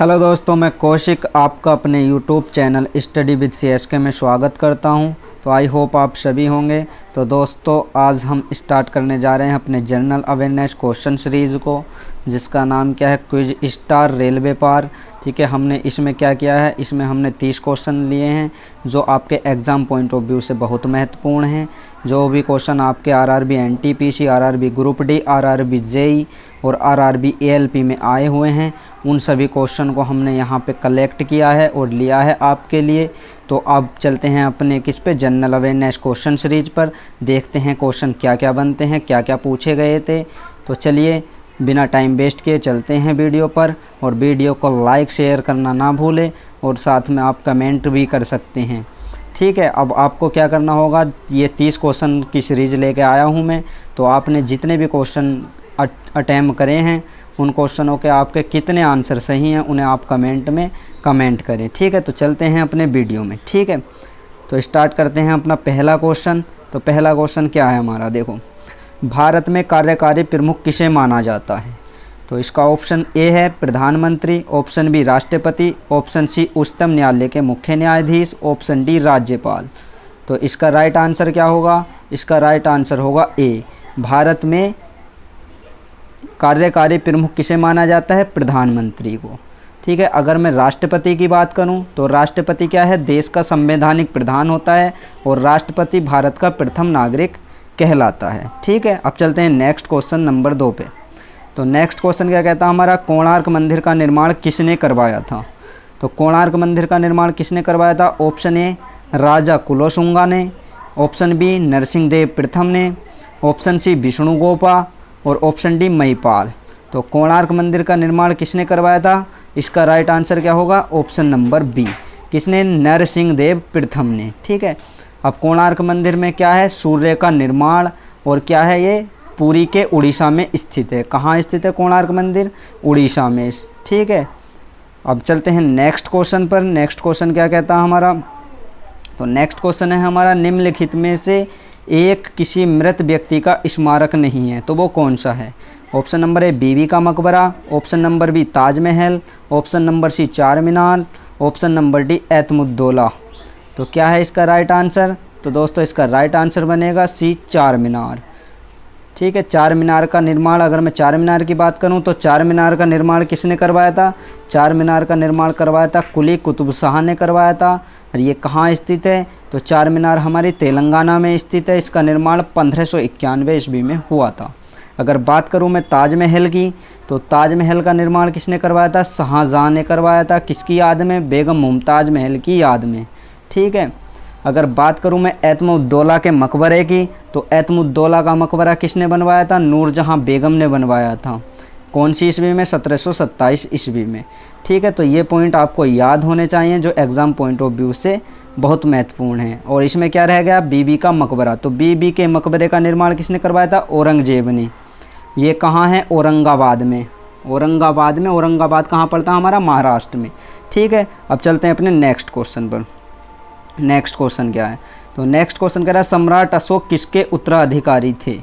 Hello दोस्तों, मैं कौशिक आपका अपने YouTube channel study with CSK में स्वागत करता हूं। तो आई होप आप सभी होंगे। तो दोस्तों, आज हम स्टार्ट करने जा रहे हैं अपने जनरल अवेयरनेस क्वेश्चन सीरीज़ को, जिसका नाम क्या है, क्विज स्टार रेलवे पार। ठीक है, हमने इसमें क्या किया है, इसमें हमने 30 क्वेश्चन लिए हैं जो आपके एग्ज़ाम पॉइंट ऑफ व्यू से बहुत महत्वपूर्ण हैं। जो भी क्वेश्चन आपके RRB NTPC, RRB group D, RRB JEE और RRB ALP में आए हुए हैं, उन सभी क्वेश्चन को हमने यहाँ पे कलेक्ट किया है और लिया है आपके लिए। तो अब चलते हैं अपने किस पे, जनरल अवेयरनेस क्वेश्चन सीरीज पर। देखते हैं क्वेश्चन क्या क्या बनते हैं, क्या क्या पूछे गए थे। तो चलिए बिना टाइम वेस्ट किए चलते हैं वीडियो पर, और वीडियो को लाइक शेयर करना ना भूलें और साथ में आप कमेंट भी कर सकते हैं। ठीक है, अब आपको क्या करना होगा, ये 30 क्वेश्चन की सीरीज़ लेके आया हूँ मैं। तो आपने जितने भी क्वेश्चन अटैम्प्ट करे हैं, उन क्वेश्चनों के आपके कितने आंसर सही हैं उन्हें आप कमेंट में कमेंट करें। ठीक है, तो चलते हैं अपने वीडियो में। ठीक है, तो स्टार्ट करते हैं अपना पहला क्वेश्चन। तो पहला क्वेश्चन क्या है हमारा, देखो, भारत में कार्यकारी प्रमुख किसे माना जाता है। तो इसका ऑप्शन ए है प्रधानमंत्री, ऑप्शन बी राष्ट्रपति, ऑप्शन सी उच्चतम न्यायालय के मुख्य न्यायाधीश, ऑप्शन डी राज्यपाल। तो इसका राइट आंसर क्या होगा, इसका राइट आंसर होगा ए, भारत में कार्यकारी प्रमुख किसे माना जाता है, प्रधानमंत्री को। ठीक है, अगर मैं राष्ट्रपति की बात करूं तो राष्ट्रपति क्या है, देश का संवैधानिक प्रधान होता है और राष्ट्रपति भारत का प्रथम नागरिक कहलाता है। ठीक है, अब चलते हैं नेक्स्ट क्वेश्चन नंबर 2 पे। तो नेक्स्ट क्वेश्चन क्या कहता है हमारा, कोणार्क मंदिर का निर्माण किसने करवाया था। तो कोणार्क मंदिर का निर्माण किसने करवाया था, ऑप्शन ए राजा कुलोशुंगा ने, ऑप्शन बी नरसिंहदेव प्रथम ने, ऑप्शन सी विष्णुगोपा और ऑप्शन डी महिपाल। तो कोणार्क मंदिर का निर्माण किसने करवाया था, इसका राइट आंसर क्या होगा, ऑप्शन नंबर बी, किसने, नरसिंहदेव प्रथम ने। ठीक है, अब कोणार्क मंदिर में क्या है, सूर्य का निर्माण, और क्या है, ये पुरी के उड़ीसा में स्थित है। कहाँ स्थित है कोणार्क मंदिर, उड़ीसा में। ठीक है, अब चलते हैं नेक्स्ट क्वेश्चन पर। नेक्स्ट क्वेश्चन क्या कहता है हमारा, तो नेक्स्ट क्वेश्चन है हमारा, निम्नलिखित में से एक किसी मृत व्यक्ति का स्मारक नहीं है, तो वो कौन सा है। ऑप्शन नंबर ए Bibi ka Maqbara, option number B Taj Mahal, option number C Char Minar, option number D Itmad-ud-Daulah. तो क्या है इसका राइट आंसर, तो दोस्तों इसका राइट आंसर बनेगा सी, चार मीनार। ठीक है, चार मीनार का निर्माण, अगर मैं चार मीनार की बात करूं तो चार मीनार का निर्माण किसने करवाया था, चार मीनार का निर्माण करवाया था कुली कुतुब शाह ने करवाया था। और ये कहाँ स्थित है, तो चार मीनार हमारी तेलंगाना में स्थित है। इसका निर्माण 1591 ईस्वी में हुआ था। अगर बात करूं मैं ताजमहल की, तो ताजमहल का निर्माण किसने करवाया था, शाहजहाँ ने करवाया था। किसकी याद में, बेगम मुमताज़ महल की याद में। ठीक है, अगर बात करूं मैं एतमुद्दौला के मकबरे की, तो एतमुद्दौला का मकबरा किसने बनवाया था, नूरजहाँ बेगम ने बनवाया था। कौन सी ईस्वी में, 1727 ईस्वी में। ठीक है, तो ये पॉइंट आपको याद होने चाहिए जो एग्ज़ाम पॉइंट ऑफ व्यू से बहुत महत्वपूर्ण है। और इसमें क्या रह गया, बीबी का मकबरा। तो बीबी के मकबरे का निर्माण किसने करवाया था, औरंगजेब ने। ये कहाँ है, औरंगाबाद में। औरंगाबाद में, औरंगाबाद कहाँ पड़ता है हमारा, महाराष्ट्र में। ठीक है, अब चलते हैं अपने नेक्स्ट क्वेश्चन पर। नेक्स्ट क्वेश्चन क्या है, तो नेक्स्ट क्वेश्चन कह रहा है, सम्राट अशोक किसके उत्तराधिकारी थे।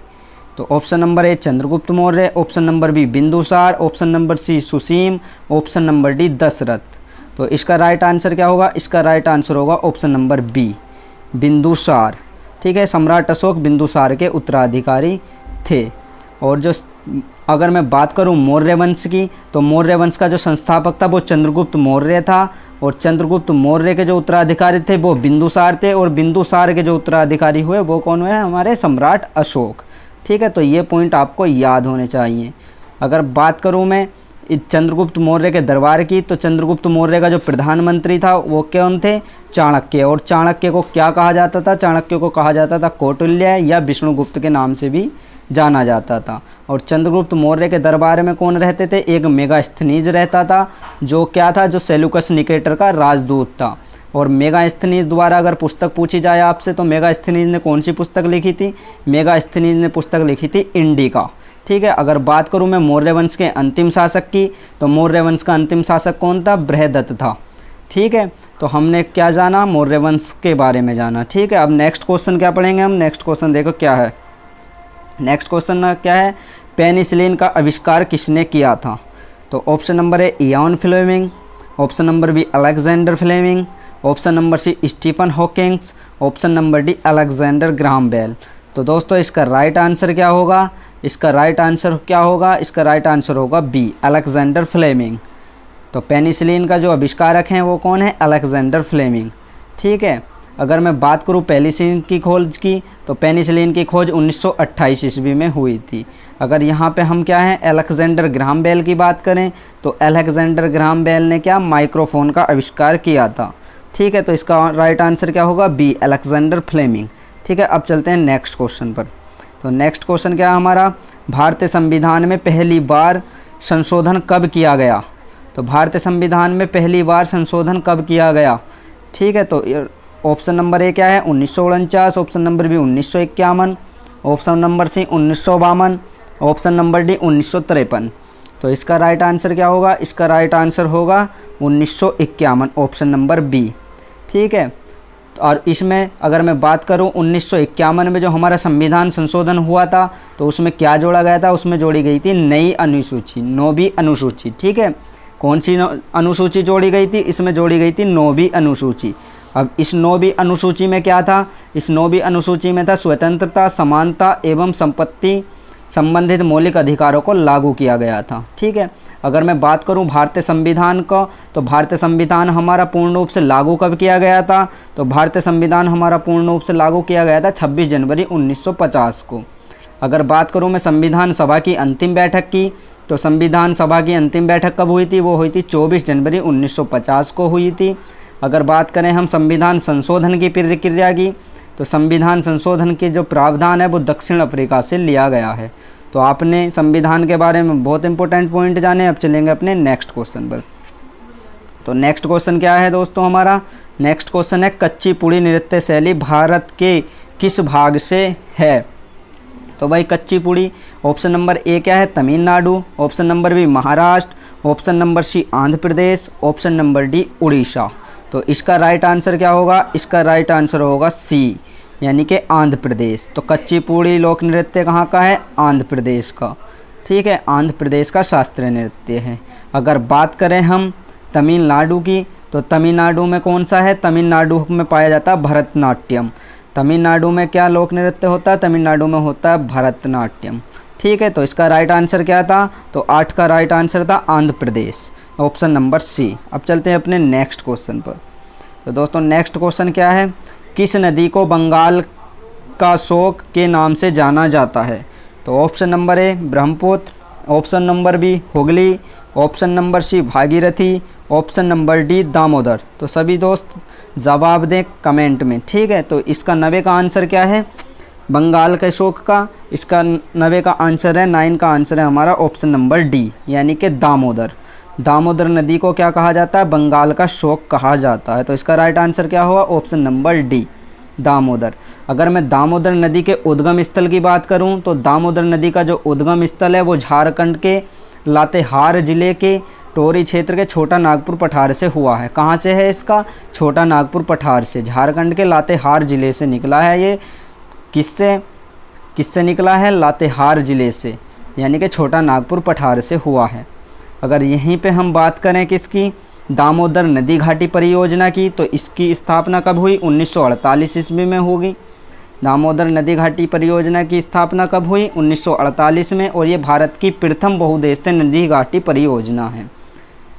तो option number A Chandragupta Maurya, option number B Bindusara, option number C Susima, option number D Dasharatha. तो इसका राइट आंसर क्या होगा, इसका राइट आंसर होगा ऑप्शन नंबर बी, बिंदुसार। ठीक है, सम्राट अशोक बिंदुसार के उत्तराधिकारी थे। और जो अगर मैं बात करूं मौर्य वंश की, तो मौर्य वंश का जो संस्थापक था वो चंद्रगुप्त मौर्य था, और चंद्रगुप्त मौर्य के जो उत्तराधिकारी थे वो बिंदुसार थे, और बिंदुसार के जो उत्तराधिकारी हुए वो कौन हुए, हमारे सम्राट अशोक। ठीक है, तो ये पॉइंट आपको याद होने चाहिए। अगर बात करूं मैं चंद्रगुप्त मौर्य के दरबार की, तो चंद्रगुप्त मौर्य का जो प्रधानमंत्री था वो कौन थे, चाणक्य। और चाणक्य को क्या कहा जाता था, चाणक्य को कहा जाता था कौटिल्य या विष्णुगुप्त के नाम से भी जाना जाता था। और चंद्रगुप्त मौर्य के दरबार में कौन रहते थे, एक मेगास्थनीज रहता था, जो क्या था, जो सेल्यूकस निकेटर का राजदूत था। और मेगास्थनीज द्वारा अगर पुस्तक पूछी जाए आपसे, तो मेगास्थनीज ने कौन सी पुस्तक लिखी थी, मेगास्थनीज ने पुस्तक लिखी थी इंडिका। ठीक है, अगर बात करूं मैं मौर्य वंश के अंतिम शासक की, तो मौर्य वंश का अंतिम शासक कौन था, बृहदत्त था। ठीक है, तो हमने क्या जाना, मौर्य वंश के बारे में जाना। ठीक है, अब नेक्स्ट क्वेश्चन क्या पढ़ेंगे हम, नेक्स्ट क्वेश्चन देखो क्या है। नेक्स्ट क्वेश्चन क्या है, पेनिसिलिन का आविष्कार किसने किया था। तो option number A Ian Fleming, option number B Alexander Fleming, option number C Stephen Hawkings, option number D Alexander Graham Bell. तो दोस्तों इसका राइट आंसर क्या होगा? इसका राइट आंसर क्या होगा? इसका राइट आंसर होगा बी, अलेक्जेंडर फ्लेमिंग। तो पेनिसिलिन का जो आविष्कारक हैं वो कौन है? Alexander Fleming. ठीक है। अगर मैं बात करूँ पेनिसिलिन की खोज की, तो पेनिसिलिन की खोज 1928 ईस्वी में हुई थी। अगर यहाँ पे हम क्या है, अलेक्जेंडर ग्राहम बेल की बात करें, तो अलेक्जेंडर ग्राहम बेल ने क्या, माइक्रोफोन का आविष्कार किया था। ठीक है। तो इसका राइट आंसर क्या होगा? B, Alexander Fleming. ठीक है। अब चलते हैं नेक्स्ट क्वेश्चन पर। तो नेक्स्ट क्वेश्चन क्या है हमारा? भारतीय संविधान में पहली बार संशोधन कब किया गया? तो भारतीय संविधान में पहली बार संशोधन कब किया गया? ठीक है। तो ऑप्शन नंबर ए क्या है? 1949, option number B 1951, option number C 1952, option number D 1953। तो इसका राइट आंसर क्या होगा? इसका राइट आंसर होगा 1951, ऑप्शन नंबर बी। ठीक है। और इसमें अगर मैं बात करूं 1951 में जो हमारा संविधान संशोधन हुआ था, तो उसमें क्या जोड़ा गया था? उसमें जोड़ी गई थी नई अनुसूची, 9वीं अनुसूची। ठीक है। कौन सी अनुसूची जोड़ी गई थी? इसमें जोड़ी गई थी 9वीं अनुसूची। अब इस 9वीं अनुसूची में क्या था? इस 9वीं अनुसूची में था स्वतंत्रता, समानता एवं संपत्ति संबंधित मौलिक अधिकारों को लागू किया गया था। ठीक है। अगर मैं बात करूं भारतीय संविधान का, तो भारतीय संविधान हमारा पूर्ण रूप से लागू कब किया गया था? तो भारतीय संविधान हमारा पूर्ण रूप से लागू किया गया था 26 जनवरी 1950 को। अगर बात करूं मैं संविधान सभा की अंतिम बैठक की, तो संविधान सभा की अंतिम बैठक कब हुई थी? वो हुई थी 24 जनवरी 1950 को हुई थी। अगर बात करें हम संविधान संशोधन की प्रक्रिया की, तो संविधान संशोधन के जो प्रावधान है वो दक्षिण अफ्रीका से लिया गया है। तो आपने संविधान के बारे में बहुत इंपॉर्टेंट पॉइंट जाने। अब चलेंगे अपने नेक्स्ट क्वेश्चन पर। तो नेक्स्ट क्वेश्चन क्या है दोस्तों हमारा? नेक्स्ट क्वेश्चन है कुचिपुड़ी नृत्य शैली भारत के किस भाग से है? तो भाई कुचिपुड़ी, ऑप्शन नंबर ए क्या है? Tamil Nadu, option number B Maharashtra, option number C Andhra Pradesh, option number D Orissa. तो इसका राइट आंसर क्या होगा? इसका राइट आंसर होगा सी, यानी कि आंध्र प्रदेश। तो कुचिपुड़ी लोक नृत्य कहाँ का है? आंध्र प्रदेश का। ठीक है। आंध्र प्रदेश का शास्त्रीय नृत्य है। अगर बात करें हम तमिलनाडु की, तो तमिलनाडु में कौन सा है? तमिलनाडु में पाया जाता है भरतनाट्यम। तमिलनाडु में क्या लोक नृत्य होता है? तमिलनाडु में होता है भरतनाट्यम। ठीक है। तो इसका राइट आंसर क्या था? तो 8 का राइट आंसर था आंध्र प्रदेश, ऑप्शन नंबर सी। अब चलते हैं अपने नेक्स्ट क्वेश्चन पर। तो दोस्तों नेक्स्ट क्वेश्चन क्या है? किस नदी को बंगाल का शोक के नाम से जाना जाता है? तो option number A Brahmaputra, option number B Hooghly, option number C Bhagirathi, option number D Damodar. तो सभी दोस्त जवाब दें कमेंट में। ठीक है। तो इसका 90 का आंसर क्या है? बंगाल के शोक का इसका 90 का आंसर है, 9 का आंसर है हमारा ऑप्शन नंबर डी, यानी कि दामोदर। दामोदर नदी को क्या कहा जाता है? बंगाल का शोक कहा जाता है। तो इसका राइट आंसर क्या होगा? Option number D, Damodar. अगर मैं दामोदर नदी के उद्गम स्थल की बात करूं, तो दामोदर नदी का जो उद्गम स्थल है वो झारखंड के लातेहार जिले के टोरी क्षेत्र के छोटा नागपुर पठार से हुआ है। कहाँ से है इसका? छोटा नागपुर पठार से, झारखंड के लातेहार जिले से निकला है ये। किससे निकला है? लातेहार जिले से, यानी कि छोटा नागपुर पठार से हुआ है। अगर यहीं पे हम बात करें किसकी? दामोदर नदी घाटी परियोजना की, तो इसकी स्थापना कब हुई? 1948 ईस्वी में होगी। दामोदर नदी घाटी परियोजना की स्थापना कब हुई? 1948 में। और ये भारत की प्रथम बहुउद्देश्य नदी घाटी परियोजना है।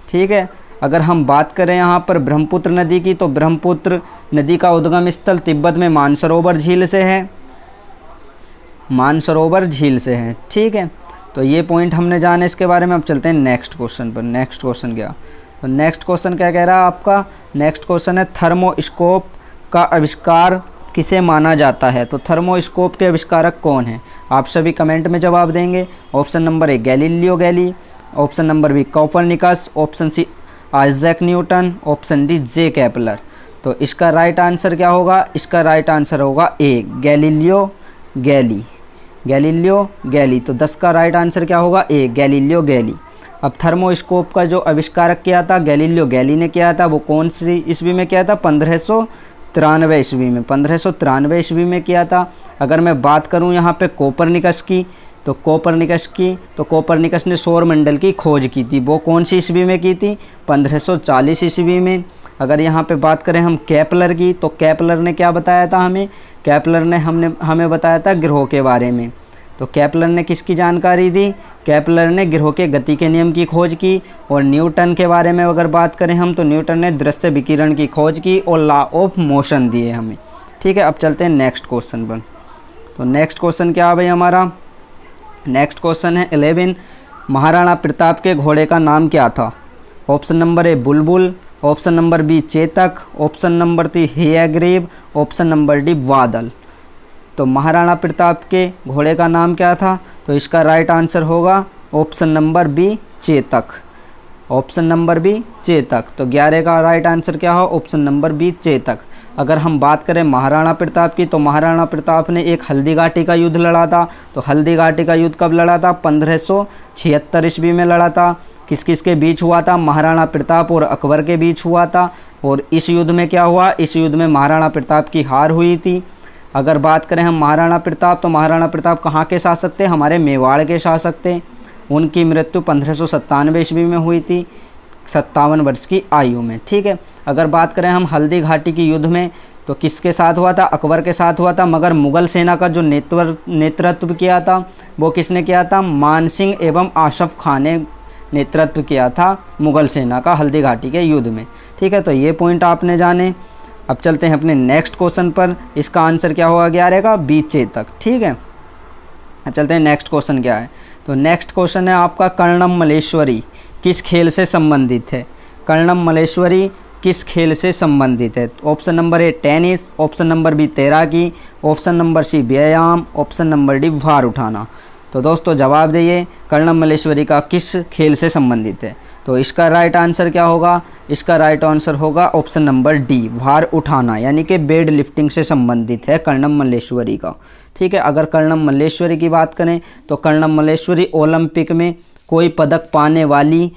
ठीक है। अगर हम बात करें यहाँ पर ब्रह्मपुत्र नदी की, तो ब्रह्मपुत्र नदी का उद्गम स्थल तिब्बत में मानसरोवर झील से है, मानसरोवर झील से है। ठीक है। तो ये पॉइंट हमने जाने इसके बारे में। अब चलते हैं नेक्स्ट क्वेश्चन पर। नेक्स्ट क्वेश्चन क्या? तो नेक्स्ट क्वेश्चन क्या कह रहा है आपका? नेक्स्ट क्वेश्चन है थर्मोस्कोप का आविष्कार किसे माना जाता है? तो थर्मोस्कोप के आविष्कारक कौन है? आप सभी कमेंट में जवाब देंगे। Option number A Galileo Galilei, option number B Copernicus, option C Isaac Newton, option D J Kepler. तो इसका राइट आंसर क्या होगा? इसका राइट आंसर होगा ए, गैलीलियो गैली। गैलीलियो गैली। तो 10 का राइट आंसर क्या होगा? ए, गैलीलियो गैली। अब थर्मोस्कोप का जो आविष्कारक किया था गैलीलियो गैली ने किया था, वो कौन सी ईस्वी में किया था? 1593 ईस्वी में, 1593 ईस्वी में किया था। अगर मैं बात करूं यहाँ पे कोपरनिकस की, तो कोपरनिकस ने सौर मंडल की खोज की थी, वो कौन सी ईस्वी में की थी? 1540 ईस्वी में। अगर यहाँ पे बात करें हम केपलर की, तो केपलर ने क्या बताया था हमें? केपलर ने हमें बताया था ग्रहों के बारे में। तो केपलर ने किसकी जानकारी दी? केपलर ने ग्रहों के गति के नियम की खोज की। और न्यूटन के बारे में अगर बात करें हम, तो न्यूटन ने दृश्य विकिरण की खोज की और लॉ ऑफ मोशन दिए हमें। ठीक है, अब चलते हैं नेक्स्ट क्वेश्चन पर। तो नेक्स्ट क्वेश्चन क्या है भाई हमारा? नेक्स्ट क्वेश्चन है 11, महाराणा प्रताप के घोड़े का नाम क्या था? Option number A Bulbul, option number B Chetak, option number C Hayagriva, option number D Badal. तो महाराणा प्रताप के घोड़े का नाम क्या था? तो इसका राइट आंसर होगा option number B Chetak. Option number B Chetak. तो 11 का राइट आंसर क्या हो? Option number B Chetak. अगर हम बात करें महाराणा प्रताप की, तो महाराणा प्रताप ने एक हल्दी घाटी का युद्ध लड़ा था। तो हल्दी घाटी का युद्ध कब लड़ा था? 1576 ईस्वी में लड़ा था। किस किस के बीच हुआ था? महाराणा प्रताप और अकबर के बीच हुआ था। और इस युद्ध में क्या हुआ? इस युद्ध में महाराणा प्रताप की हार हुई थी। अगर बात करें हम महाराणा प्रताप, तो महाराणा प्रताप कहाँ के शासक थे? हमारे मेवाड़ के शासक थे। उनकी मृत्यु 1597 ईस्वी में हुई थी, 57 वर्ष की आयु में। ठीक है, अगर बात करें हम हल्दी घाटी की युद्ध में, तो किसके साथ हुआ था? अकबर के साथ हुआ था। मगर मुगल सेना का जो नेतृत्व किया था, वो किसने किया था? मान सिंह एवं आशफ खान ने नेतृत्व किया था मुगल सेना का हल्दी घाटी के युद्ध में। ठीक है, तो ये पॉइंट आपने जाने। अब चलते हैं अपने नेक्स्ट क्वेश्चन पर। इसका आंसर क्या होगा 11 का? बी चेतक। ठीक है, अब चलते हैं नेक्स्ट क्वेश्चन क्या है। तो नेक्स्ट क्वेश्चन है आपका, कर्णम मल्लेश्वरी किस खेल से संबंधित है? कर्णम मल्लेश्वरी किस खेल से संबंधित है? Option number A tennis, option number B तैराकी, ऑप्शन नंबर सी व्यायाम, ऑप्शन नंबर डी भार उठाना। तो दोस्तों जवाब दिए, कर्णम मल्लेश्वरी का किस खेल से संबंधित है? तो इसका राइट आंसर क्या होगा? इसका राइट आंसर होगा ऑप्शन नंबर डी, भार उठाना, यानी कि वेट लिफ्टिंग से संबंधित है कर्णम मल्लेश्वरी का। ठीक है, अगर कर्णम मल्लेश्वरी की बात करें, तो कर्णम मल्लेश्वरी ओलंपिक में कोई पदक पाने वाली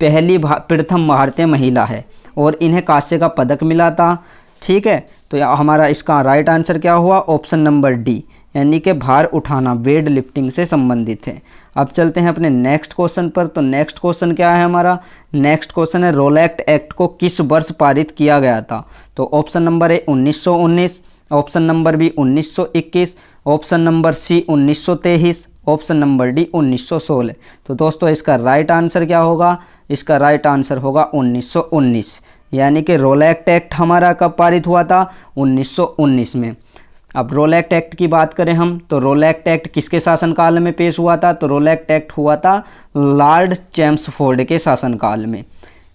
पहली प्रथम भारतीय महिला है और इन्हें कांस्य का पदक मिला था। ठीक है, तो हमारा इसका राइट आंसर क्या हुआ? ऑप्शन नंबर डी, यानी कि भार उठाना, वेट लिफ्टिंग से संबंधित है। अब चलते हैं अपने नेक्स्ट क्वेश्चन पर। तो नेक्स्ट क्वेश्चन क्या है हमारा? नेक्स्ट क्वेश्चन है, रोलैक्ट एक्ट को किस वर्ष पारित किया गया था? तो option number A 1919, option number B 1921, option number C 1923, option number D 1916। तो दोस्तों इसका राइट आंसर क्या होगा? इसका राइट आंसर होगा 1919, यानी कि रोलैक्ट एक्ट हमारा कब पारित हुआ था? 1919 में। अब रोलैक्ट एक्ट की बात करें हम, तो रोलैक्ट एक्ट किसके शासनकाल में पेश हुआ था? तो रोलैक्ट एक्ट हुआ था लॉर्ड चेम्सफोर्ड के शासनकाल में।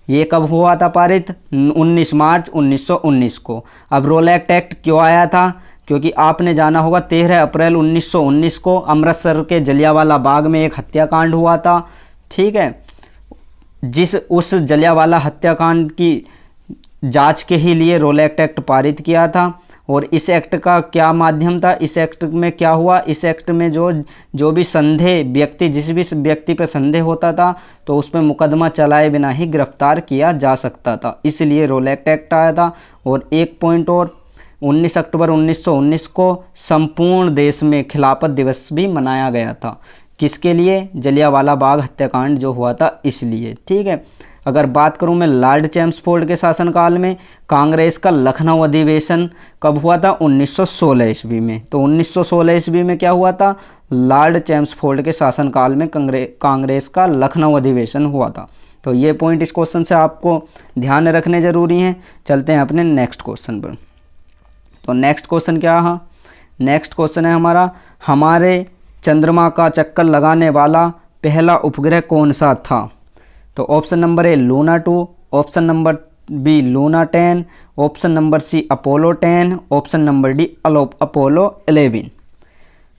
ये कब हुआ था पारित? 19 मार्च 1919 को। अब रोलैक्ट एक्ट क्यों आया था? क्योंकि आपने जाना होगा 13 अप्रैल 1919 को अमृतसर के जलियांवाला बाग में एक हत्याकांड हुआ था। ठीक है, उस जलियांवाला हत्याकांड की जांच के ही लिए रोलैक्ट एक्ट पारित किया था। और इस एक्ट का क्या माध्यम था? इस एक्ट में क्या हुआ? इस एक्ट में जो भी संदेह व्यक्ति, जिस भी व्यक्ति पर संदेह होता था, तो उस पर मुकदमा चलाए बिना ही गिरफ्तार किया जा सकता था, इसलिए रोलैक्ट एक्ट आया था। और एक पॉइंट और, 19 अक्टूबर 1919 को संपूर्ण देश में खिलाफत दिवस भी मनाया गया था। किसके लिए? जलियांवाला बाग हत्याकांड जो हुआ था इसलिए। ठीक है, अगर बात करूं मैं लॉर्ड चेम्सफोर्ड के शासनकाल में, कांग्रेस का लखनऊ अधिवेशन कब हुआ था? 1916 ईस्वी में। तो 1916 ईस्वी में क्या हुआ था? लॉर्ड चेम्सफोर्ड के शासनकाल में कांग्रेस का लखनऊ अधिवेशन हुआ था। तो ये पॉइंट इस क्वेश्चन से आपको ध्यान रखने जरूरी हैं। चलते हैं अपने नेक्स्ट क्वेश्चन पर। तो नेक्स्ट क्वेश्चन क्या है? नेक्स्ट क्वेश्चन है हमारा, हमारे चंद्रमा का चक्कर लगाने वाला पहला उपग्रह कौन सा था? तो option number A Luna 2, option number B Luna 10, option number C Apollo 10, option number D Apollo 11।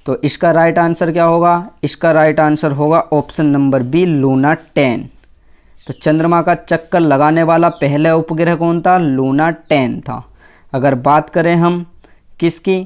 तो इसका राइट आंसर क्या होगा? इसका राइट आंसर होगा ऑप्शन नंबर बी लूना 10। तो चंद्रमा का चक्कर लगाने वाला पहला उपग्रह कौन था? लूना 10 था। अगर बात करें हम किसकी,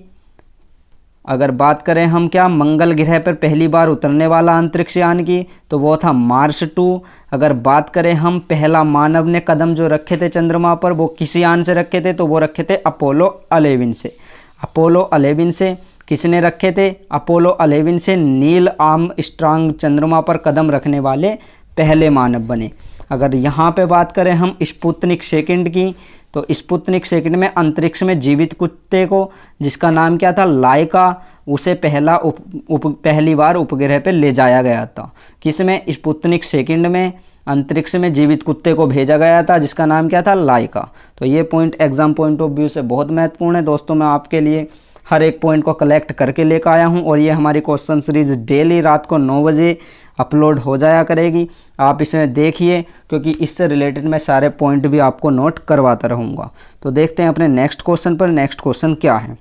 अगर बात करें हम क्या मंगल ग्रह पर पहली बार उतरने वाला अंतरिक्ष यान की, तो वो था मार्स 2। अगर बात करें हम पहला मानव ने कदम जो रखे थे चंद्रमा पर, वो किसी यान से रखे थे? तो वो रखे थे अपोलो 11 से। अपोलो 11 से किसने रखे थे? अपोलो 11 से नील आर्मस्ट्रांग चंद्रमा पर कदम रखने वाले पहले मानव बने। अगर यहाँ पे बात करें हम स्पुतनिक सेकंड की, तो स्पुतनिक सेकंड में अंतरिक्ष में जीवित कुत्ते को, जिसका नाम क्या था? लाइका, उसे पहली बार उपग्रह पे ले जाया गया था। किसमें? स्पुतनिक सेकंड में अंतरिक्ष में जीवित कुत्ते को भेजा गया था, जिसका नाम क्या था? लाइका। तो ये point exam point of view से बहुत महत्वपूर्ण है दोस्तों। मैं आपके लिए हर एक पॉइंट को कलेक्ट करके लेकर आया हूँ और ये हमारी क्वेश्चन सीरीज डेली रात को 9 बजे अपलोड हो जाया करेगी। आप इसमें देखिए, क्योंकि इससे रिलेटेड मैं सारे पॉइंट भी आपको नोट करवाता रहूँगा। तो देखते हैं अपने नेक्स्ट क्वेश्चन पर। नेक्स्ट क्वेश्चन क्या है?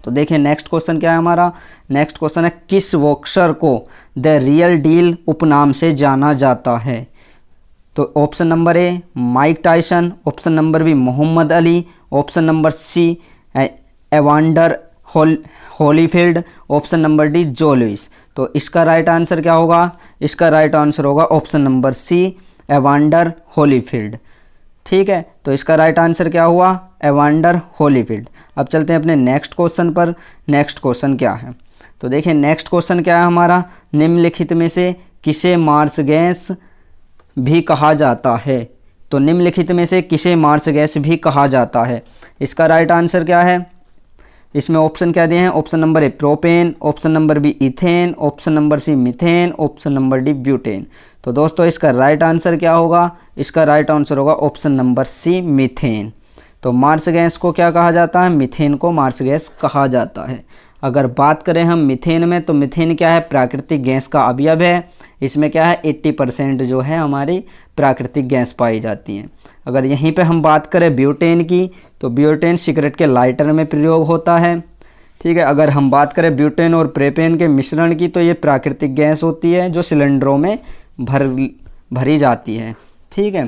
तो देखिए नेक्स्ट क्वेश्चन क्या है हमारा। नेक्स्ट क्वेश्चन है, किस बॉक्सर को द रियल डील उपनाम से जाना जाता है? तो option number A Mike Tyson, option number B Muhammad Ali, option number C Evander Holyfield, option number D Joe Louis. तो इसका राइट आंसर क्या होगा? इसका राइट आंसर होगा option number C Evander Holyfield. ठीक है, तो इसका राइट आंसर क्या हुआ? Evander Holyfield. अब चलते हैं अपने नेक्स्ट क्वेश्चन पर। नेक्स्ट क्वेश्चन क्या है? तो देखिए नेक्स्ट क्वेश्चन क्या है हमारा। निम्नलिखित में से किसे मार्स गैस भी कहा जाता है? तो निम्नलिखित में से किसे मार्स गैस भी कहा जाता है? इसका राइट आंसर क्या है? इसमें ऑप्शन क्या दिए हैं? Option number A propane, option number B ethane, option number C methane, option number D butane. तो दोस्तों इसका राइट आंसर क्या होगा? इसका राइट आंसर होगा ऑप्शन नंबर सी मीथेन। तो मार्स गैस को क्या कहा जाता है? मीथेन को मार्स गैस कहा जाता है। अगर बात करें हम मीथेन में, तो मीथेन क्या है? प्राकृतिक गैस का अवयव है। इसमें क्या है? 80% जो है हमारी प्राकृतिक गैस पाई जाती है। अगर यहीं पे हम बात करें ब्यूटेन की, तो ब्यूटेन सिगरेट के लाइटर में प्रयोग होता है। ठीक है, अगर हम बात करें ब्यूटेन और प्रोपेन के मिश्रण की, तो ये प्राकृतिक गैस होती है जो सिलेंडरों में भरी जाती है। ठीक है,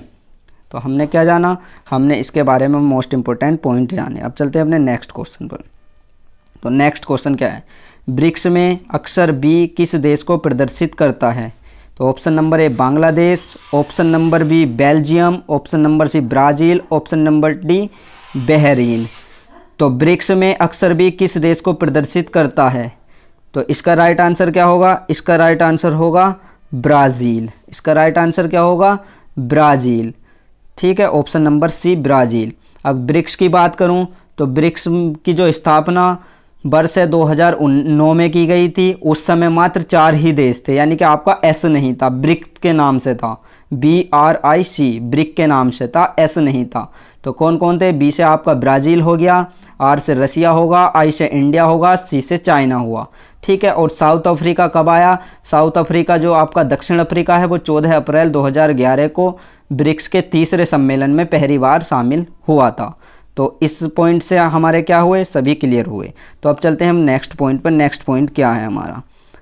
तो हमने क्या जाना? हमने इसके बारे में मोस्ट इंपॉर्टेंट पॉइंट जाने। अब चलते हैं अपने नेक्स्ट क्वेश्चन पर। तो नेक्स्ट क्वेश्चन क्या है? ब्रिक्स में अक्सर बी किस देश को प्रदर्शित करता है? तो option number A Bangladesh, option number B Belgium, option number C Brazil, option number D Bahrain. तो ब्रिक्स में अक्सर बी किस देश को प्रदर्शित करता है? तो इसका राइट आंसर क्या होगा? इसका राइट आंसर होगा ब्राज़ील। इसका राइट आंसर क्या होगा? ब्राज़ील। ठीक है, ऑप्शन नंबर सी ब्राज़ील। अब ब्रिक्स की बात करूं, तो ब्रिक्स की जो स्थापना वर्ष 2009 में की गई थी। उस समय मात्र 4 ही देश थे, यानी कि आपका एस नहीं था, ब्रिक के नाम से था, BRIC, ब्रिक के नाम से था, एस नहीं था। तो कौन कौन थे? बी से आपका ब्राज़ील हो गया, आर से रसिया होगा, आई से इंडिया होगा, सी से चाइना हुआ। ठीक है, और साउथ अफ्रीका कब आया? साउथ अफ्रीका जो आपका दक्षिण अफ्रीका है, वो 14 अप्रैल 2011 को ब्रिक्स के तीसरे सम्मेलन में पहली बार शामिल हुआ था। तो इस पॉइंट से हमारे क्या हुए? सभी क्लियर हुए। तो अब चलते हैं हम नेक्स्ट पॉइंट पर। नेक्स्ट पॉइंट क्या है हमारा?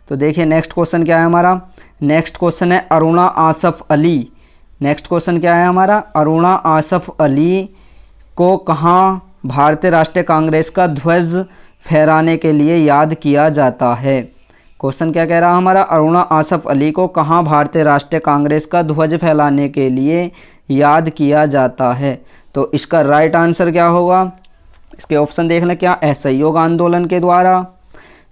तो देखिए नेक्स्ट क्वेश्चन क्या है हमारा। नेक्स्ट क्वेश्चन है अरुणा आसफ अली। नेक्स्ट क्वेश्चन क्या है हमारा? अरुणा आसफ अली को कहाँ भारतीय राष्ट्रीय कांग्रेस का ध्वज फहराने के लिए याद किया जाता है? क्वेश्चन क्या कह रहा है हमारा? अरुणा आसफ अली को कहाँ भारतीय राष्ट्रीय कांग्रेस का ध्वज फहराने के लिए याद किया जाता है? तो इसका राइट आंसर क्या होगा? इसके ऑप्शन देख लें। क्या? असहयोग आंदोलन के द्वारा,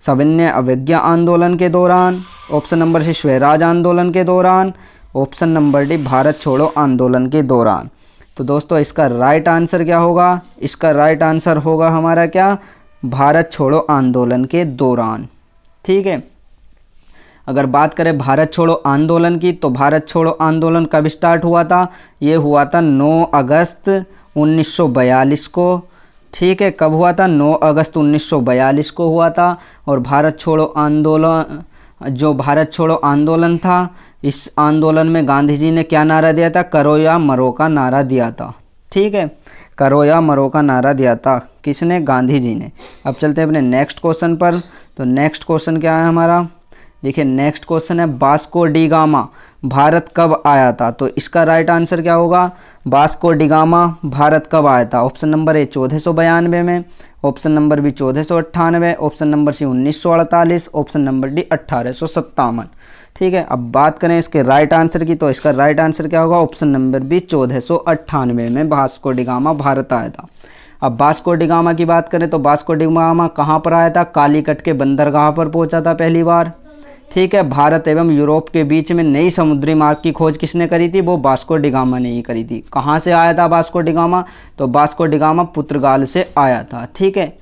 सविनय अवज्ञा आंदोलन के दौरान, ऑप्शन नंबर सी स्वराज आंदोलन के दौरान, ऑप्शन नंबर डी भारत छोड़ो आंदोलन के दौरान। तो दोस्तों इसका राइट आंसर क्या होगा? इसका राइट आंसर होगा हमारा क्या? भारत छोड़ो आंदोलन के दौरान। ठीक है, अगर बात करें भारत छोड़ो आंदोलन की, तो भारत छोड़ो आंदोलन कब स्टार्ट हुआ था? ये हुआ था 9 अगस्त 1942 को। ठीक है, कब हुआ था? 9 अगस्त 1942 को हुआ था। और भारत छोड़ो आंदोलन, जो भारत छोड़ो आंदोलन था, इस आंदोलन में गांधी जी ने क्या नारा दिया था? करो या मरो का नारा दिया था। ठीक है, करो या मरो का नारा दिया था। किसने? गांधी जी ने। अब चलते हैं अपने नेक्स्ट क्वेश्चन पर। तो नेक्स्ट क्वेश्चन क्या है हमारा? देखिए नेक्स्ट क्वेश्चन है वास्को डी गामा भारत कब आया था? तो इसका राइट आंसर क्या होगा? वास्को डी गामा भारत कब आया था? ऑप्शन नंबर ए 1492 में, option number B 1498, option number C 1948, option number D 1857। ठीक है, अब बात करें इसके राइट आंसर की, तो इसका राइट आंसर क्या होगा? ऑप्शन नंबर बी 1498 में वास्को डी गामा भारत आया था। अब वास्को डी गामा की बात करें तो वास्को डी गामा कहाँ पर आया था? कालीकट के बंदरगाह पर पहुंचा था पहली बार। ठीक है, भारत एवं यूरोप के बीच में नई समुद्री मार्ग की खोज किसने करी थी? वो वास्को डी गामा ने ही करी थी। कहाँ से आया था वास्को डी गामा? तो वास्को डी गामा पुर्तगाल से आया था। ठीक है,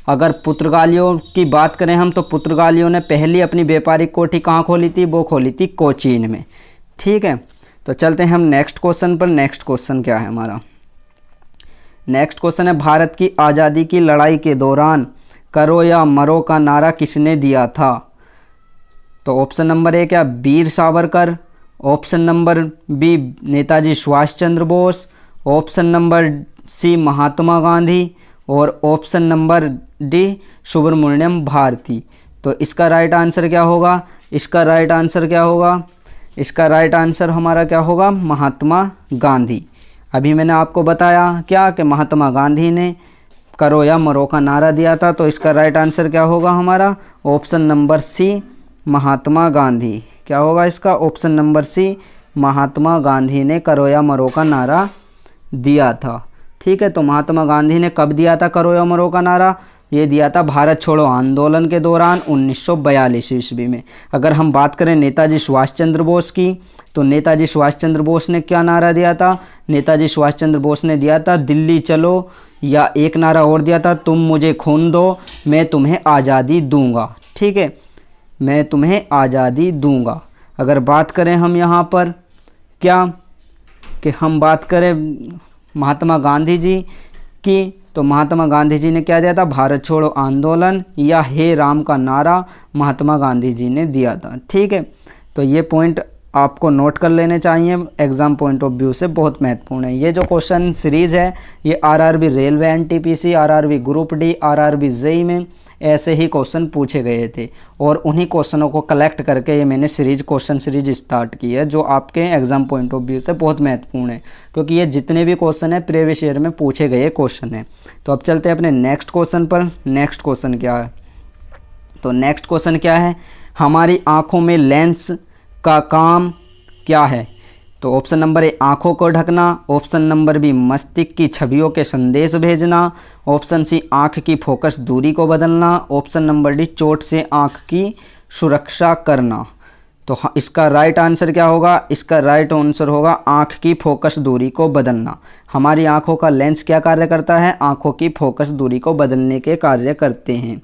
अगर पुर्तगालियों की बात करें हम तो पुर्तगालियों ने पहली अपनी व्यापारिक कोठी कहाँ खोली थी? वो खोली थी कोचीन में। ठीक है, तो चलते हैं हम नेक्स्ट क्वेश्चन पर। नेक्स्ट क्वेश्चन क्या है हमारा? नेक्स्ट क्वेश्चन है, भारत की आज़ादी की लड़ाई के दौरान करो या मरो का नारा किसने दिया था? तो ऑप्शन नंबर ए क्या? Veer Savarkar. Option number B Netaji Subhash Chandra Bose. Option number C Mahatma Gandhi. और option number D Subramania Bharati. तो इसका राइट आंसर क्या होगा? इसका राइट आंसर क्या होगा? इसका राइट आंसर हमारा क्या होगा? महात्मा गांधी। अभी मैंने आपको बताया क्या कि महात्मा गांधी ने करो या मरो का नारा दिया था। तो इसका राइट आंसर क्या होगा हमारा? Option number C Mahatma Gandhi. क्या होगा इसका? Option number C Mahatma Gandhi ने करो या मरो का नारा दिया था। ठीक है, तो महात्मा गांधी ने कब दिया था करो या मरो का नारा? ये दिया था भारत छोड़ो आंदोलन के दौरान 1942 ईस्वी में। अगर हम बात करें नेताजी सुभाष चंद्र बोस की तो नेताजी सुभाष चंद्र बोस ने क्या नारा दिया था? नेताजी सुभाष चंद्र बोस ने दिया था दिल्ली चलो, या एक नारा और दिया था तुम मुझे खून दो मैं तुम्हें आज़ादी दूंगा। ठीक है, मैं तुम्हें आज़ादी दूंगा। अगर बात करें हम यहाँ पर क्या कि हम बात करें महात्मा गांधी जी की तो महात्मा गांधी जी ने क्या दिया था? भारत छोड़ो आंदोलन या हे राम का नारा महात्मा गांधी जी ने दिया था। ठीक है, तो ये पॉइंट आपको नोट कर लेने चाहिए, एग्ज़ाम पॉइंट ऑफ व्यू से बहुत महत्वपूर्ण है। ये जो क्वेश्चन सीरीज़ है ये RRB railway NTPC, RRB group D, RRB JE में ऐसे ही क्वेश्चन पूछे गए थे और उन्हीं क्वेश्चनों को कलेक्ट करके ये मैंने क्वेश्चन सीरीज स्टार्ट की है जो आपके एग्ज़ाम पॉइंट ऑफ व्यू से बहुत महत्वपूर्ण है, क्योंकि ये जितने भी क्वेश्चन हैं प्रीवियस ईयर में पूछे गए क्वेश्चन हैं। तो अब चलते हैं अपने नेक्स्ट क्वेश्चन पर। नेक्स्ट क्वेश्चन क्या है? तो नेक्स्ट क्वेश्चन क्या है? हमारी आँखों में लेंस का काम क्या है? तो ऑप्शन नंबर ए आँखों को ढकना। ऑप्शन नंबर बी मस्तिष्क की छवियों के संदेश भेजना। ऑप्शन सी आँख की फोकस दूरी को बदलना। ऑप्शन नंबर डी चोट से आँख की सुरक्षा करना। तो इसका राइट आंसर क्या होगा? इसका राइट आंसर होगा आँख की फोकस दूरी को बदलना। हमारी आँखों का लेंस क्या कार्य करता है? आँखों की फोकस दूरी को बदलने के कार्य करते हैं।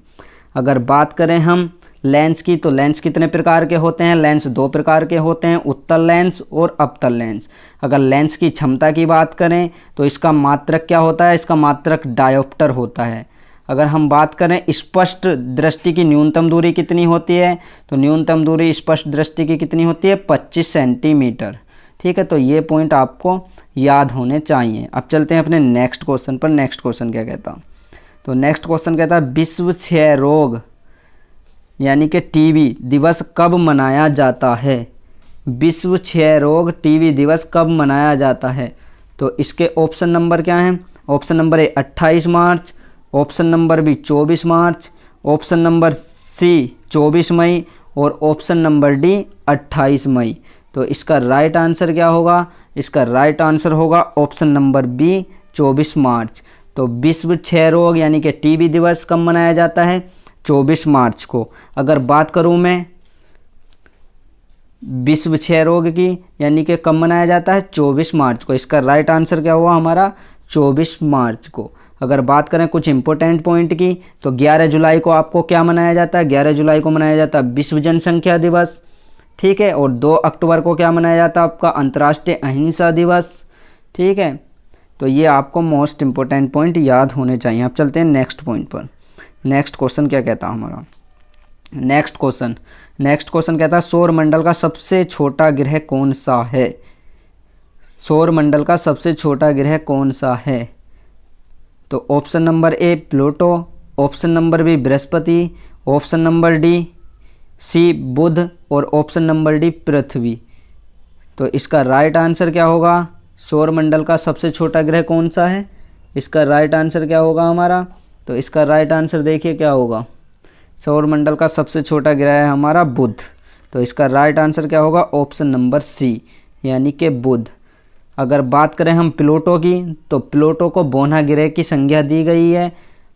अगर बात करें हम लेंस की तो लेंस कितने प्रकार के होते हैं? लेंस दो प्रकार के होते हैं, उत्तल लेंस और अवतल लेंस। अगर लेंस की क्षमता की बात करें तो इसका मात्रक क्या होता है? इसका मात्रक डायोप्टर होता है। अगर हम बात करें स्पष्ट दृष्टि की न्यूनतम दूरी कितनी होती है तो न्यूनतम दूरी स्पष्ट दृष्टि की कितनी होती है? 25 सेंटीमीटर। ठीक है, तो ये पॉइंट आपको याद होने चाहिए। अब चलते हैं अपने नेक्स्ट क्वेश्चन पर। नेक्स्ट क्वेश्चन क्या कहता? तो नेक्स्ट क्वेश्चन कहता है विश्व क्षय रोग यानी कि टीबी दिवस कब मनाया जाता है? विश्व क्षय रोग टीबी दिवस कब मनाया जाता है? तो इसके ऑप्शन नंबर क्या हैं? ऑप्शन नंबर ए 28 मार्च। ऑप्शन नंबर बी 24 मार्च। ऑप्शन नंबर सी 24 मई और ऑप्शन नंबर डी 28 मई। तो इसका राइट आंसर क्या होगा? इसका राइट आंसर होगा ऑप्शन नंबर बी 24 मार्च। तो विश्व क्षय रोग यानी कि टीबी दिवस कब मनाया जाता है? 24 मार्च को। अगर बात करूं मैं विश्व क्षय रोग की यानी कि कब मनाया जाता है? 24 मार्च को। इसका राइट आंसर क्या हुआ हमारा? 24 मार्च को। अगर बात करें कुछ इंपॉर्टेंट पॉइंट की तो 11 जुलाई को आपको क्या मनाया जाता है? 11 जुलाई को मनाया जाता है विश्व जनसंख्या दिवस। ठीक है, और 2 अक्टूबर को क्या मनाया जाता है? आपका अंतर्राष्ट्रीय अहिंसा दिवस। ठीक है, तो ये आपको मोस्ट इंपॉर्टेंट पॉइंट याद होने चाहिए। अब चलते हैं नेक्स्ट पॉइंट पर। नेक्स्ट क्वेश्चन क्या कहता है हमारा? नेक्स्ट क्वेश्चन कहता है सौर मंडल का सबसे छोटा ग्रह कौन सा है? सौर मंडल का सबसे छोटा ग्रह कौन सा है? तो option number A Pluto, option number B Brihaspati, option number D C Budh और ऑप्शन नंबर डी पृथ्वी। तो इसका राइट आंसर क्या होगा? सौर मंडल का सबसे छोटा ग्रह कौन सा है? इसका राइट आंसर क्या होगा हमारा? तो इसका राइट आंसर देखिए क्या होगा? सौर मंडल का सबसे छोटा ग्रह है हमारा बुध। तो इसका राइट आंसर क्या होगा? ऑप्शन नंबर सी यानी कि बुध। अगर बात करें हम प्लूटो की, तो प्लूटो को बौना ग्रह की संज्ञा दी गई है,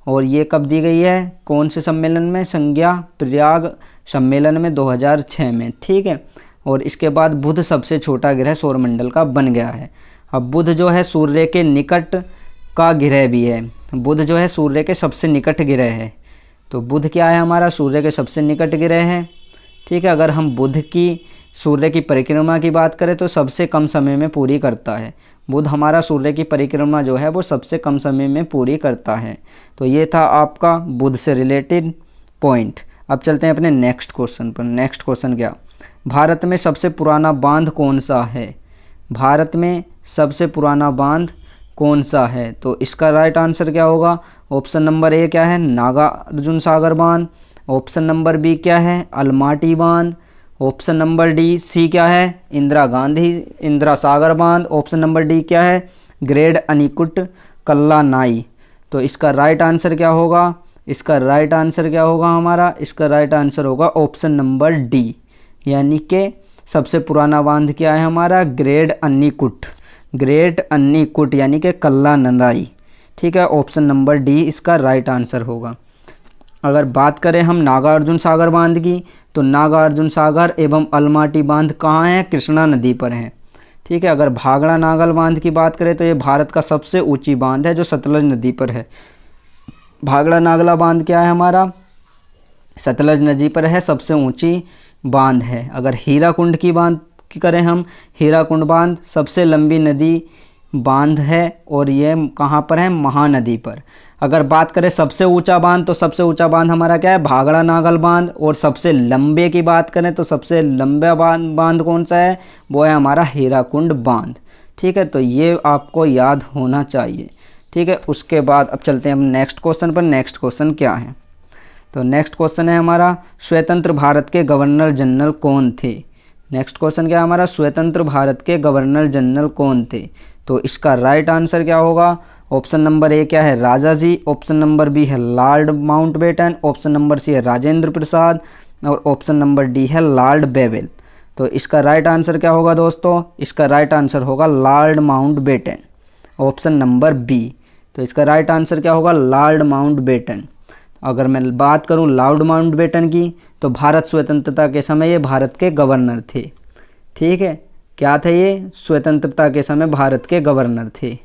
और ये कब दी गई है, कौन से सम्मेलन में, संज्ञा प्रयाग सम्मेलन में 2006 में, ठीक है। और इसके बाद बुध सबसे छोटा ग्रह सौरमंडल का बन गया है। अब बुध जो है सूर्य के निकट का ग्रह भी है, बुध जो है सूर्य के सबसे निकट ग्रह है। तो बुध क्या है हमारा, सूर्य के सबसे निकट ग्रह है, ठीक है। अगर हम बुध की सूर्य की परिक्रमा की बात करें तो सबसे कम समय में पूरी करता है। बुध हमारा सूर्य की परिक्रमा जो है वो सबसे कम समय में पूरी करता है। तो ये था आपका बुध से रिलेटेड पॉइंट। अब चलते हैं अपने नेक्स्ट क्वेश्चन पर। नेक्स्ट क्वेश्चन क्या, भारत में सबसे पुराना बांध कौन सा है, भारत में सबसे पुराना बांध कौन सा है। तो इसका राइट आंसर क्या होगा, ऑप्शन नंबर ए क्या है, नागार्जुन सागर बांध, ऑप्शन नंबर बी क्या है, अलमाटी बांध, ऑप्शन नंबर डी सी क्या है, इंदिरा सागर बांध, ऑप्शन नंबर डी क्या है, ग्रेट अनीकट कल्लानाई। तो इसका राइट आंसर क्या होगा, इसका राइट आंसर क्या होगा हमारा, इसका राइट आंसर होगा ऑप्शन नंबर डी, यानी कि सबसे पुराना बांध क्या है हमारा, ग्रेट अनीकट यानी कि कल्लानाई, ठीक है। ऑप्शन नंबर डी इसका राइट आंसर होगा। अगर बात करें हम नागार्जुन सागर बांध की, तो नागार्जुन सागर एवं अलमाटी बांध कहाँ हैं, कृष्णा नदी पर हैं, ठीक है। अगर भाखड़ा नागल बांध की बात करें तो ये भारत का सबसे ऊंची बांध है जो सतलज नदी पर है। भाखड़ा नागला बांध क्या है हमारा, सतलज नदी पर है, सबसे ऊंची बांध है। अगर हीराकुंड की बात करें हम, हीराकुंड बांध सबसे लंबी नदी बांध है और ये कहाँ पर है, महानदी पर। अगर बात करें सबसे ऊंचा बांध, तो सबसे ऊंचा बांध हमारा क्या है, भाखड़ा नागल बांध। और सबसे लंबे की बात करें तो सबसे लंबा बांध कौन सा है, वो है हमारा हीराकुंड बांध, ठीक है। तो ये आपको याद होना चाहिए, ठीक है। उसके बाद अब चलते हैं हम नेक्स्ट क्वेश्चन पर। नेक्स्ट क्वेश्चन क्या है, तो नेक्स्ट क्वेश्चन है हमारा स्वतंत्र भारत के गवर्नर जनरल कौन थे। नेक्स्ट क्वेश्चन क्या है हमारा, स्वतंत्र भारत के गवर्नर जनरल कौन थे। तो इसका राइट आंसर क्या होगा, ऑप्शन नंबर ए क्या है, राजाजी, ऑप्शन नंबर बी है Lord Mountbatten, option number C है राजेंद्र प्रसाद, और ऑप्शन नंबर डी है लॉर्ड बेवेल। तो इसका राइट आंसर क्या होगा दोस्तों, इसका राइट आंसर होगा Lord Mountbatten, option number B. तो इसका राइट आंसर क्या होगा, लॉर्ड माउंटबेटन। अगर मैं बात करूं लॉर्ड माउंटबेटन की, तो भारत स्वतंत्रता के समय ये भारत के गवर्नर थे, ठीक है। क्या थे ये, स्वतंत्रता के समय भारत के गवर्नर थे,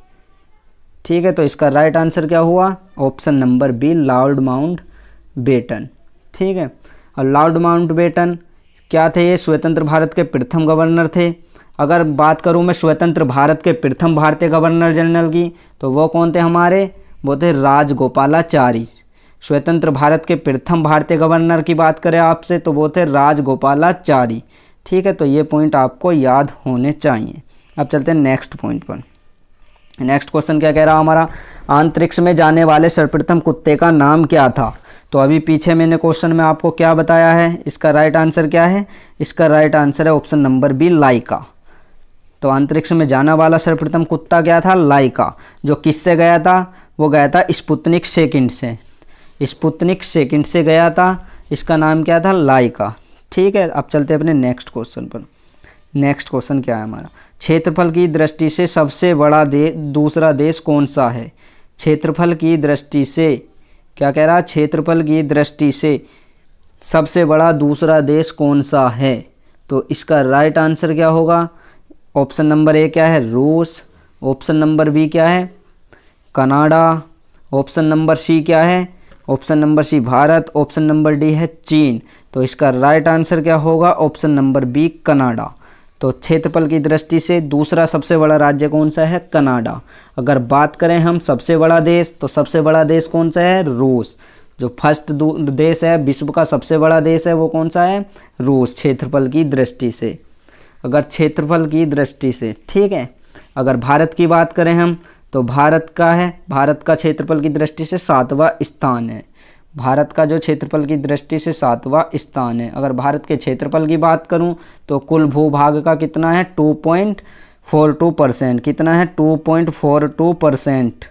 ठीक है। तो इसका राइट आंसर क्या हुआ, option number B Lord Mountbatten, ठीक है। और लॉर्ड माउंटबेटन क्या थे, ये स्वतंत्र भारत के प्रथम गवर्नर थे। अगर बात करूं मैं स्वतंत्र भारत के प्रथम भारतीय गवर्नर जनरल की, तो वो कौन थे हमारे, वो थे राजगोपालाचारी। स्वतंत्र भारत के प्रथम भारतीय गवर्नर की बात करें आपसे, तो वो थे राजगोपालाचारी, ठीक है। तो ये पॉइंट आपको याद होने चाहिए। अब चलते हैं नेक्स्ट पॉइंट पर। नेक्स्ट क्वेश्चन क्या कह रहा हमारा, अंतरिक्ष में जाने वाले सर्वप्रथम कुत्ते का नाम क्या था। तो अभी पीछे मैंने क्वेश्चन में आपको क्या बताया है, इसका राइट आंसर क्या है, इसका राइट आंसर है ऑप्शन नंबर बी लाइका। तो अंतरिक्ष में जाने वाला सर्वप्रथम कुत्ता क्या था, लाइका। जो किससे गया था, वो गया था स्पुतनिक सेकंड से, स्पुतनिक सेकंड से गया था। इसका नाम क्या था, लाइका, ठीक है। अब चलते हैं अपने नेक्स्ट क्वेश्चन पर। नेक्स्ट क्वेश्चन क्या है हमारा, क्षेत्रफल की दृष्टि से सबसे बड़ा दूसरा देश कौन सा है। क्षेत्रफल की दृष्टि से क्या कह रहा है, क्षेत्रफल की दृष्टि से सबसे बड़ा दूसरा देश कौन सा है। तो इसका राइट आंसर क्या होगा, ऑप्शन नंबर ए क्या है, रूस, ऑप्शन नंबर बी क्या है, कनाडा, ऑप्शन नंबर सी क्या है, option number C Bharat, option number D है चीन। तो इसका राइट आंसर क्या होगा, ऑप्शन नंबर बी कनाडा। तो क्षेत्रफल की दृष्टि से दूसरा सबसे बड़ा राज्य कौन सा है, कनाडा। अगर बात करें हम सबसे बड़ा देश, तो सबसे बड़ा देश कौन सा है, रूस। जो फर्स्ट देश है, विश्व का सबसे बड़ा देश है, वो कौन सा है, रूस, क्षेत्रफल की दृष्टि से। अगर क्षेत्रफल की दृष्टि से, ठीक है। अगर भारत की बात करें हम, तो भारत का है, भारत का क्षेत्रफल की दृष्टि से 7वां स्थान है। भारत का जो क्षेत्रफल की दृष्टि से 7वां स्थान है। अगर भारत के क्षेत्रफल की बात करूं, तो कुल भूभाग का कितना है, 2.42%। कितना है, 2.42%।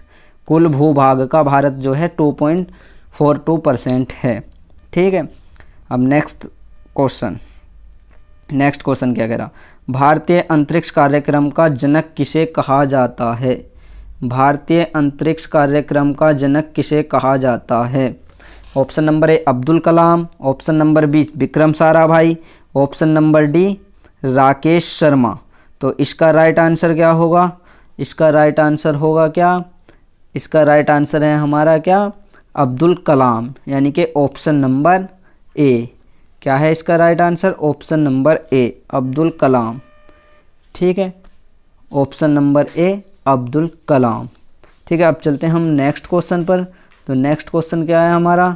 कुल भूभाग का भारत जो है 2.42% है, ठीक है। अब नेक्स्ट क्वेश्चन क्या कह रहा, भारतीय अंतरिक्ष कार्यक्रम का जनक किसे कहा जाता है? भारतीय अंतरिक्ष कार्यक्रम का जनक किसे कहा जाता है? Option number A Abdul Kalam, option number B Vikram Sarabhai, option number D Rakesh Sharma. तो इसका राइट आंसर क्या होगा? इसका राइट आंसर होगा क्या? इसका राइट आंसर है हमारा क्या? अब्दुल कलाम, यानी कि ऑप्शन नंबर ए। क्या है इसका right answer? Option number A Abdul Kalam. ठीक है, option number A Abdul Kalam. ठीक है, अब चलते हैं हम नेक्स्ट क्वेश्चन पर। तो नेक्स्ट क्वेश्चन क्या है हमारा?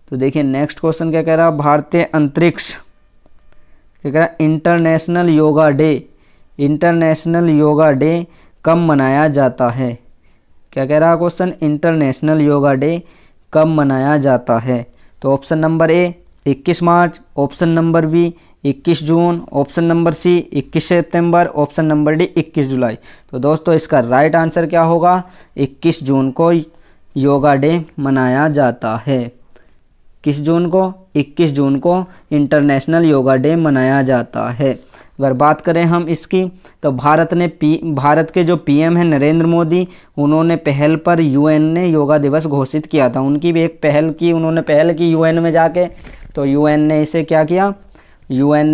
तो देखिए नेक्स्ट क्वेश्चन क्या कह रहा है? भारतीय अंतरिक्ष क्या कह रहा है? International yoga day, international yoga day कब मनाया जाता है? क्या कह रहा है क्वेश्चन? इंटरनेशनल योगा डे कब मनाया जाता है? तो ऑप्शन नंबर ए 21 मार्च, ऑप्शन नंबर बी 21 जून, ऑप्शन नंबर सी 21 सितंबर, ऑप्शन नंबर डी 21 जुलाई। तो दोस्तों इसका राइट आंसर क्या होगा? 21 जून को योगा डे मनाया जाता है। किस जून को? 21 जून को इंटरनेशनल योगा डे मनाया जाता है। अगर बात करें हम इसकी, तो भारत के जो पीएम हैं नरेंद्र मोदी, उन्होंने पहल पर यूएन ने योगा दिवस घोषित किया था। उनकी भी एक पहल की, उन्होंने पहल की यूएन में जाके, तो यूएन ने इसे क्या किया? यूएन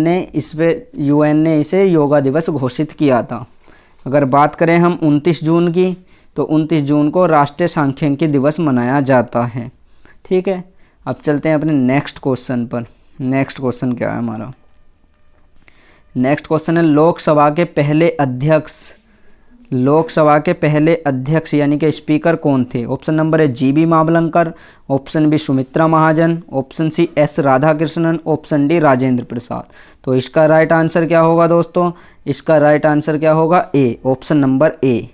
ने इसे योगा दिवस घोषित किया था। अगर बात करें हम 29 जून की, तो 29 जून को राष्ट्रीय सांख्यिकी दिवस मनाया जाता है। ठीक है, अब चलते हैं अपने नेक्स्ट क्वेश्चन पर। नेक्स्ट क्वेश्चन क्या है हमारा? नेक्स्ट क्वेश्चन है लोकसभा के पहले अध्यक्ष, लोकसभा के पहले अध्यक्ष यानी कि स्पीकर कौन थे? ऑप्शन नंबर है GB Mavalankar, option B Sumitra Mahajan, option C S Radhakrishnan, option D Rajendra Prasad. तो इसका राइट आंसर क्या होगा दोस्तों? इसका राइट आंसर क्या होगा? ए, ऑप्शन नंबर ए।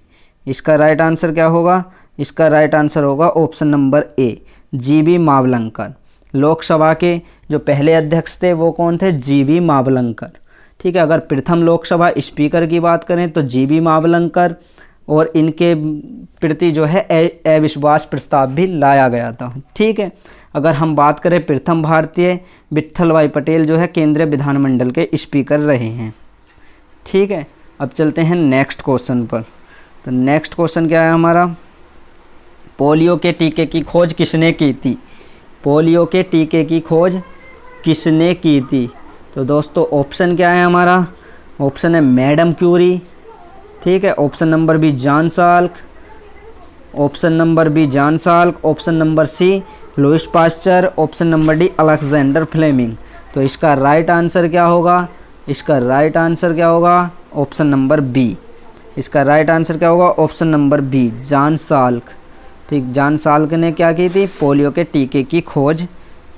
इसका राइट आंसर क्या होगा? इसका राइट आंसर होगा ऑप्शन नंबर ए, जीबी मावलंकर। लोकसभा के जो पहले अध्यक्ष थे वो कौन थे? जीबी मावलंकर। ठीक है, अगर प्रथम लोकसभा स्पीकर की बात करें तो जीबी मावलंकर, और इनके प्रति जो है अविश्वास प्रस्ताव भी लाया गया था। ठीक है, अगर हम बात करें प्रथम भारतीय, विट्ठल भाई पटेल जो है केंद्रीय विधानमंडल के स्पीकर रहे हैं। ठीक है, अब चलते हैं नेक्स्ट क्वेश्चन पर। तो नेक्स्ट क्वेश्चन क्या है हमारा? पोलियो के टीके की खोज किसने की थी? पोलियो के टीके की खोज किसने की थी? तो दोस्तों ऑप्शन क्या है हमारा? ऑप्शन है मैडम क्यूरी। ठीक है, option number B John Salk, option number B John Salk, option number C Louis Pasteur, option number D Alexander Fleming. तो इसका राइट आंसर क्या होगा? इसका राइट आंसर क्या होगा? Option number B. इसका राइट आंसर क्या होगा? Option number B, John Salk. ठीक, जॉन साल्क ने क्या की थी? पोलियो के टीके की खोज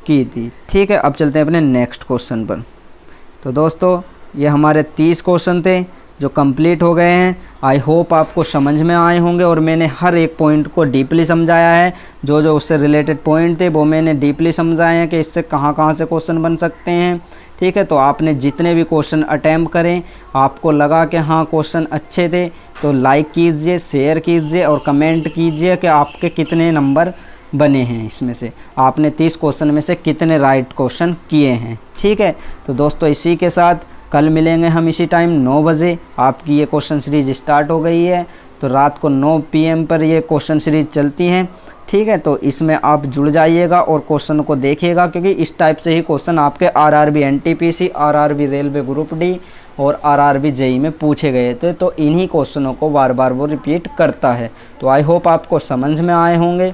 की थी। ठीक है, अब चलते हैं अपने नेक्स्ट क्वेश्चन पर। तो दोस्तों ये हमारे 30 क्वेश्चन थे जो कंप्लीट हो गए हैं। आई होप आपको समझ में आए होंगे, और मैंने हर एक पॉइंट को डीपली समझाया है। जो जो उससे रिलेटेड पॉइंट थे वो मैंने डीपली समझाए हैं कि इससे कहाँ से क्वेश्चन बन सकते हैं। ठीक है, तो आपने जितने भी क्वेश्चन अटैम्प्ट करें, आपको लगा कि हाँ क्वेश्चन अच्छे थे, तो लाइक कीजिए, शेयर कीजिए और कमेंट कीजिए कि आपके कितने नंबर बने हैं, इसमें से आपने 30 क्वेश्चन में से कितने राइट क्वेश्चन किए हैं। ठीक है, तो दोस्तों इसी के साथ कल मिलेंगे हम इसी टाइम 9 बजे। आपकी ये क्वेश्चन सीरीज स्टार्ट हो गई है, तो रात को 9 PM पर ये क्वेश्चन सीरीज चलती हैं। ठीक है, तो इसमें आप जुड़ जाइएगा और क्वेश्चन को देखिएगा, क्योंकि इस टाइप से ही क्वेश्चन आपके RRB NTPC, RRB railway group D और RRB JEE में पूछे गए थे। तो इन्हीं क्वेश्चनों को बार बार वो रिपीट करता है। तो आई होप आपको समझ में आए होंगे।